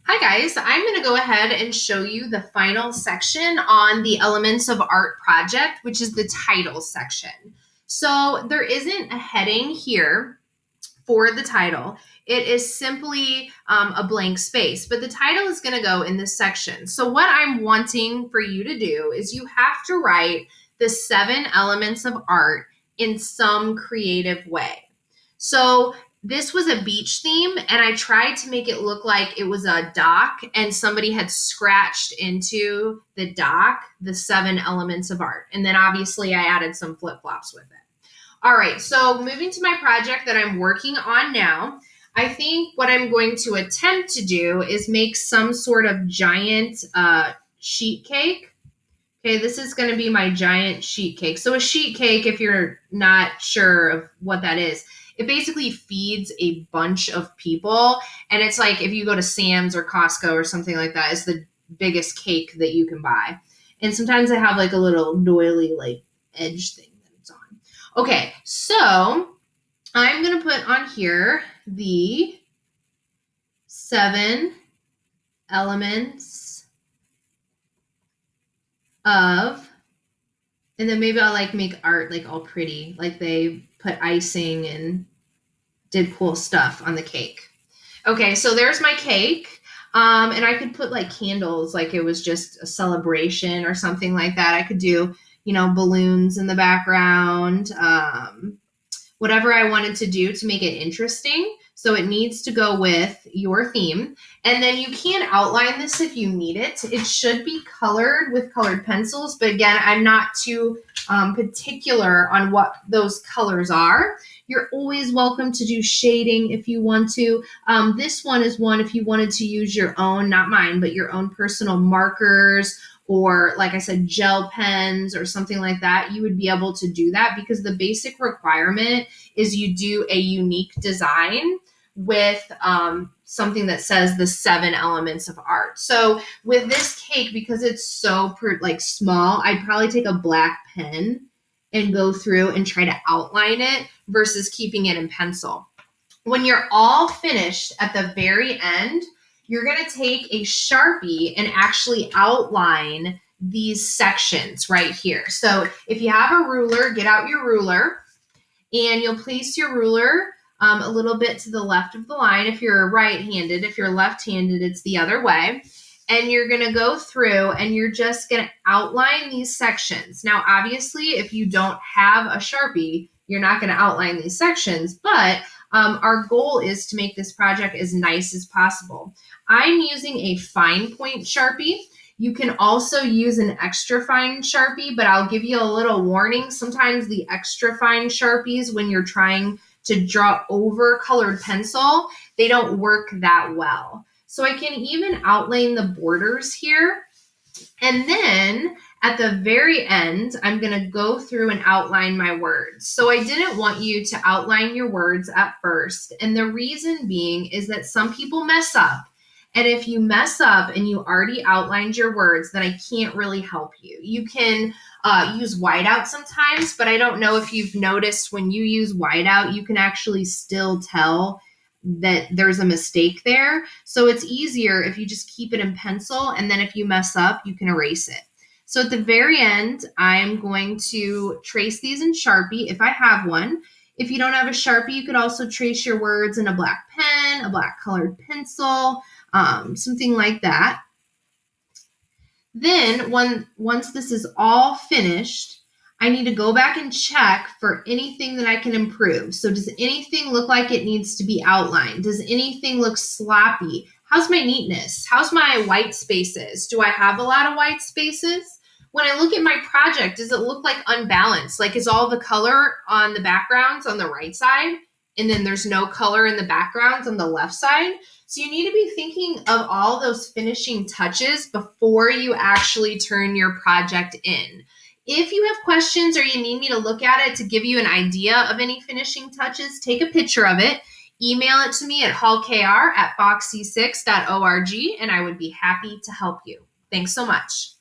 Hi guys, I'm going to go ahead and show you the final section on the Elements of Art project, which is the title section. So there isn't a heading here for the title. It is simply a blank space, but the title is going to go in this section. So what I'm wanting for you to do is you have to write the 7 elements of art in some creative way. So this was a beach theme, and I tried to make it look like it was a dock and somebody had scratched into the dock the 7 elements of art. And then obviously I added some flip-flops with it. All right, so moving to my project that I'm working on now, I think what I'm going to attempt to do is make some sort of giant sheet cake. Okay, this is going to be my giant sheet cake. So a sheet cake, if you're not sure of what that is, it basically feeds a bunch of people. And it's like if you go to Sam's or Costco or something like that, it's the biggest cake that you can buy. And sometimes I have like a little doily like edge thing that it's on. Okay, so I'm going to put on here the 7 elements of, and then maybe I'll like make art like all pretty, like they put icing and did cool stuff on the cake. Okay, so there's my cake. And I could put like candles, like it was just a celebration or something like that. I could do, balloons in the background, whatever I wanted to do to make it interesting. So it needs to go with your theme. And then you can outline this if you need it. It should be colored with colored pencils. But again, I'm not too particular on what those colors are. You're always welcome to do shading if you want to. This one is one if you wanted to use your own, not mine, but your own personal markers, or like I said, gel pens or something like that. You would be able to do that because the basic requirement is you do a unique design with something that says the 7 elements of art. So with this cake, because it's so small, I'd probably take a black pen and go through and try to outline it versus keeping it in pencil. When you're all finished at the very end, you're going to take a Sharpie and actually outline these sections right here. So if you have a ruler, get out your ruler and you'll place your ruler a little bit to the left of the line if you're right-handed. If you're left-handed, it's the other way. And you're going to go through and you're just going to outline these sections. Now, obviously, if you don't have a Sharpie, you're not going to outline these sections, but our goal is to make this project as nice as possible. I'm using a fine point Sharpie. You can also use an extra fine Sharpie, but I'll give you a little warning. Sometimes the extra fine Sharpies, when you're trying to draw over colored pencil, they don't work that well. So I can even outline the borders here. And then at the very end, I'm going to go through and outline my words. So I didn't want you to outline your words at first. And the reason being is that some people mess up. And if you mess up and you already outlined your words, then I can't really help you. You can use whiteout sometimes, but I don't know if you've noticed when you use whiteout, you can actually still tell that there's a mistake there. So it's easier if you just keep it in pencil, and then if you mess up, you can erase it. So at the very end, I'm going to trace these in Sharpie if I have one. If you don't have a Sharpie, you could also trace your words in a black pen, a black colored pencil, something like that. Then once this is all finished, I need to go back and check for anything that I can improve. So does anything look like it needs to be outlined? Does anything look sloppy? How's my neatness? How's my white spaces? Do I have a lot of white spaces? When I look at my project, does it look like unbalanced? Like is all the color on the backgrounds on the right side, and then there's no color in the backgrounds on the left side? So you need to be thinking of all those finishing touches before you actually turn your project in. If you have questions or you need me to look at it to give you an idea of any finishing touches, take a picture of it, email it to me at hallkr@foxc6.org, and I would be happy to help you. Thanks so much.